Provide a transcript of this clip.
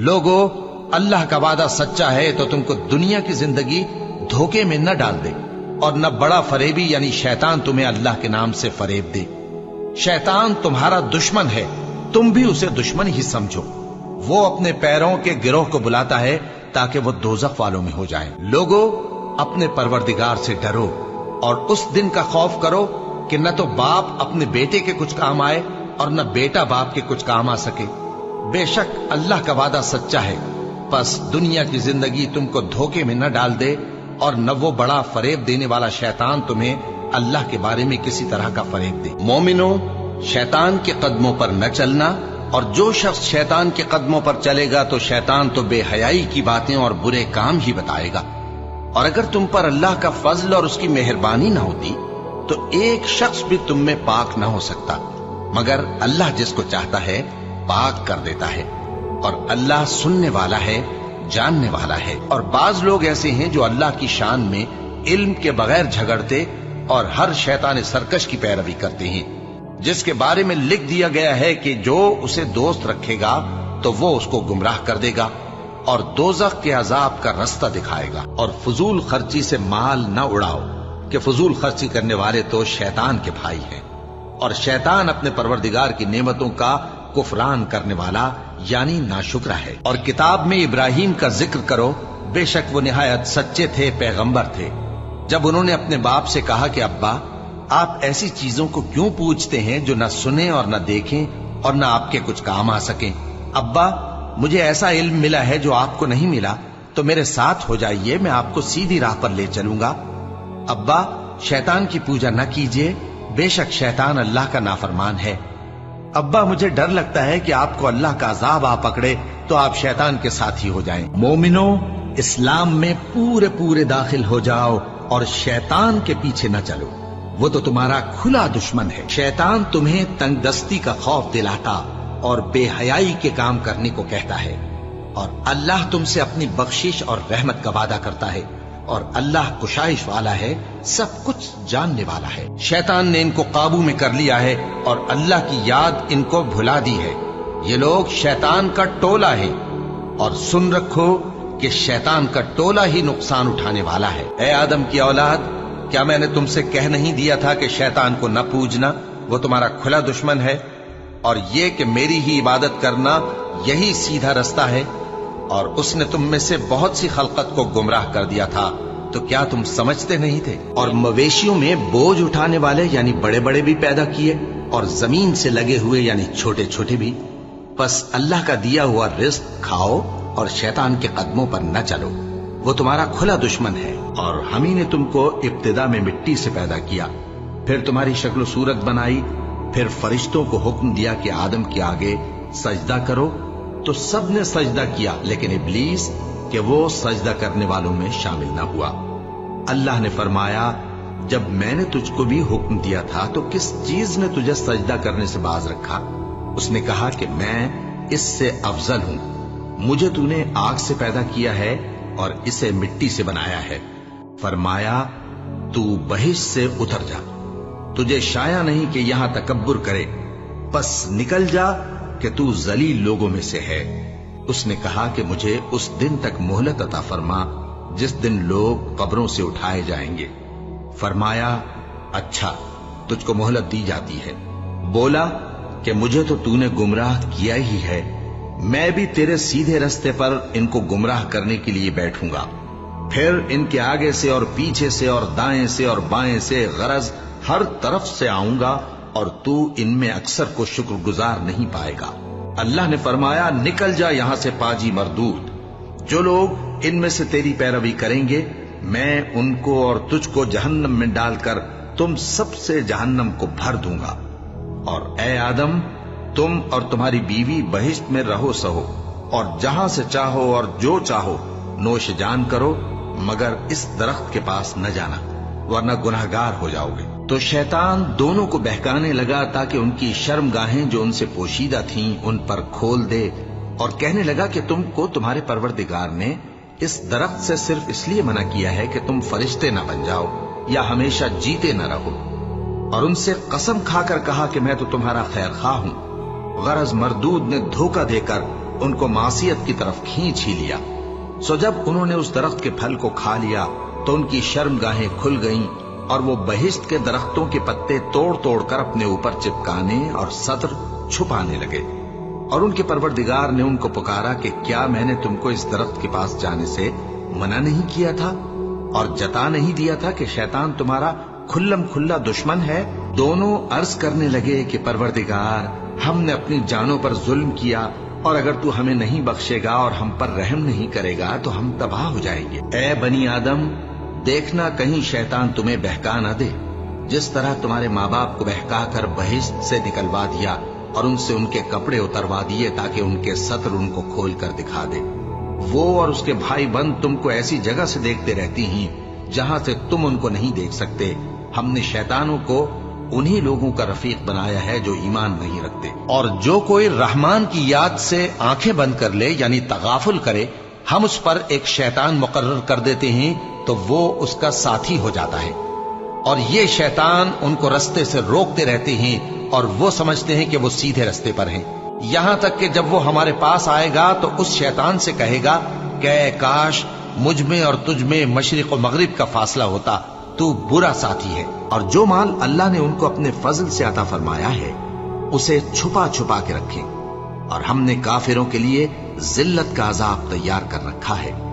लोगो, अल्लाह का वादा सच्चा है तो तुमको दुनिया की जिंदगी धोखे में न डाल दे और न बड़ा फरेबी यानी शैतान तुम्हें अल्लाह के नाम से फरेब दे। शैतान तुम्हारा दुश्मन है, तुम भी उसे दुश्मन ही समझो। वो अपने पैरों के गिरोह को बुलाता है ताकि वो दोजख वालों में हो जाए। लोगो, अपने परवरदिगार से डरो और उस दिन का खौफ करो कि न तो बाप अपने बेटे के कुछ काम आए और न बेटा बाप के कुछ काम आ सके। बेशक अल्लाह का वादा सच्चा है, बस दुनिया की जिंदगी तुमको धोखे में न डाल दे और न वो बड़ा फरेब देने वाला शैतान तुम्हें अल्लाह के बारे में किसी तरह का फरेब दे। मोमिनो, शैतान के कदमों पर न चलना, और जो शख्स शैतान के कदमों पर चलेगा तो शैतान तो बेहयाई की बातें और बुरे काम ही बताएगा। और अगर तुम पर अल्लाह का फजल और उसकी मेहरबानी न होती तो एक शख्स भी तुम में पाक न हो सकता, मगर अल्लाह जिसको चाहता है पाक कर देता है। और अल्लाह सुनने वाला है, जानने वाला है। और बाज लोग ऐसे हैं जो अल्लाह की शान में इल्म के बगैर झगड़ते और हर शैतान सरकश की पैरवी करते हैं, जिसके बारे में लिख दिया गया है कि जो उसे दोस्त रखेगा तो वो उसको गुमराह कर देगा और दोजख के अजाब का रास्ता दिखाएगा। और फजूल खर्ची से माल न उड़ाओ कि फजूल खर्ची करने वाले तो शैतान के भाई हैं, और शैतान अपने परवरदिगार की नेमतों का कुफरान करने वाला यानी नाशुक्रा है। और किताब में इब्राहिम का जिक्र करो, बेशक वो निहायत सच्चे थे, पैगंबर थे। जब उन्होंने अपने बाप से कहा कि अब्बा, आप ऐसी चीजों को क्यों पूछते हैं जो न सुने और न देखें और न आपके कुछ काम आ सकें। अब्बा, मुझे ऐसा इल्म मिला है जो आपको नहीं मिला, तो मेरे साथ हो जाइए, मैं आपको सीधी राह पर ले चलूंगा। अब्बा, शैतान की पूजा न कीजिए, बेशक शैतान अल्लाह का नाफरमान है। अब्बा, मुझे डर लगता है कि आपको अल्लाह का अजाब आ पकड़े तो आप शैतान के साथी हो जाएं। मोमिनो, इस्लाम में पूरे पूरे दाखिल हो जाओ और शैतान के पीछे न चलो, वो तो तुम्हारा खुला दुश्मन है। शैतान तुम्हें तंगदस्ती का खौफ दिलाता और बेहयाई के काम करने को कहता है, और अल्लाह तुमसे अपनी बख्शिश और रहमत का वादा करता है, और अल्लाह कुशाइश वाला है, सब कुछ जानने वाला है। शैतान ने इनको काबू में कर लिया है और अल्लाह की याद इनको भुला दी है। ये लोग शैतान का टोला है, और सुन रखो कि शैतान का टोला ही नुकसान उठाने वाला है। ए आदम की औलाद, क्या मैंने तुमसे कह नहीं दिया था कि शैतान को न पूजना, वो तुम्हारा खुला दुश्मन है, और ये कि मेरी ही इबादत करना यही सीधा रास्ता है। और उसने तुम में से बहुत सी खलकत को गुमराह कर दिया था, तो क्या तुम समझते नहीं थे। और मवेशियों में बोझ उठाने वाले यानी बड़े बड़े भी पैदा किए, और जमीन से लगे हुए यानी छोटे छोटे भी। बस अल्लाह का दिया हुआ रिज्क खाओ और शैतान के कदमों पर न चलो, वो तुम्हारा खुला दुश्मन है। और हम ही ने तुमको इब्तिदा में मिट्टी से पैदा किया, फिर तुम्हारी शक्ल सूरत बनाई, फिर फरिश्तों को हुक्म दिया कि आदम के आगे सजदा करो, तो सब ने सजदा किया, लेकिन इब्लीस कि वो सजदा करने वालों में शामिल न हुआ। अल्लाह ने फरमाया, जब मैंने तुझको भी हुक्म दिया था तो किस चीज ने तुझे सजदा करने से बाज रखा। उसने कहा कि मैं इससे अफजल हूं, मुझे तूने आग से पैदा किया है और इसे मिट्टी से बनाया है। फरमाया, तू बहिश्त से उतर जा, तुझे शाया नहीं कि यहां तकब्बुर करे, बस निकल जा कि तू जलील लोगों में से है। उसने कहा कि मुझे उस दिन तक मोहलत अता फरमा जिस दिन लोग कब्रों से उठाए जाएंगे। फरमाया, अच्छा, तुझको मोहलत दी जाती है। बोला कि मुझे तो तूने गुमराह किया ही है, मैं भी तेरे सीधे रास्ते पर इनको गुमराह करने के लिए बैठूंगा, फिर इनके आगे से और पीछे से और दाएं से और बाएं से गरज हर तरफ से आऊंगा, और तू इनमें अक्सर को शुक्रगुजार नहीं पाएगा। अल्लाह ने फरमाया, निकल जा यहां से पाजी मरदूद, जो लोग इनमें से तेरी पैरवी करेंगे मैं उनको और तुझको जहन्नम में डालकर तुम सबसे जहन्नम को भर दूंगा। और ए आदम, तुम और तुम्हारी बीवी बहिश्त में रहो सहो, और जहां से चाहो और जो चाहो नोश जान करो, मगर इस दरख्त के पास न जाना, वरना गुनहगार हो जाओगे। तो शैतान दोनों को बहकाने लगा ताकि उनकी शर्मगाहें जो उनसे पोशीदा थीं उन पर खोल दे, और कहने लगा कि तुमको तुम्हारे परवरदिगार ने इस दरख्त से सिर्फ इसलिए मना किया है कि तुम फरिश्ते न बन जाओ या हमेशा जीते न रहो। और उनसे कसम खाकर कहा कि मैं तो तुम्हारा खैर खा हूं। गरज मरदूद ने धोखा देकर ان کو मासियत की तरफ खींच ही लिया। सो जब उन्होंने उस दरख्त के फल को खा लिया तो उनकी शर्मगाहें खुल गईं और वो बहिश्त के दरख्तों के पत्ते तोड़ तोड़ कर अपने ऊपर चिपकाने और सत्र छुपाने लगे। और उनके परवरदिगार ने उनको पुकारा कि क्या मैंने तुमको इस दरख्त के पास जाने से मना नहीं किया था और जता नहीं दिया था कि शैतान तुम्हारा खुल्लम खुल्ला दुश्मन है? दोनों अर्ज करने लगे कि परवरदिगार, हमने अपनी जानों पर जुल्म किया और अगर तू हमें नहीं बख्शेगा और हम पर रहम नहीं करेगा तो हम तबाह हो जाएंगे। ए बनी आदम, देखना कहीं शैतान तुम्हें बहका न दे, जिस तरह तुम्हारे माँ बाप को बहका कर बहिश्त से निकलवा दिया और उनसे उनके कपड़े उतरवा दिए ताकि उनके सत्र उनको खोल कर दिखा दे। वो और उसके भाई बंद तुमको ऐसी जगह से देखते रहती हैं जहां से तुम उनको नहीं देख सकते। हमने शैतानों को उन्हीं लोगों का रफीक बनाया है जो ईमान नहीं रखते। और जो कोई रहमान की याद से आंखें बंद कर ले यानी तगाफुल करे, हम उस पर एक शैतान मुकर्रर कर देते हैं तो वो उसका साथी हो जाता है। और ये शैतान उनको रस्ते से रोकते रहते हैं और वो समझते हैं कि वो सीधे रस्ते पर हैं। यहां तक कि जब वो हमारे पास आएगा तो उस शैतान से कहेगा कि काश मुझ में और तुझ में मशरिक और मगरिब का फासला होता, तू बुरा साथी है। और जो माल अल्लाह ने उनको अपने फजल से अता फरमाया है उसे छुपा छुपा के रखें, और हमने काफिरों के लिए जिल्लत का अजाब तैयार कर रखा है।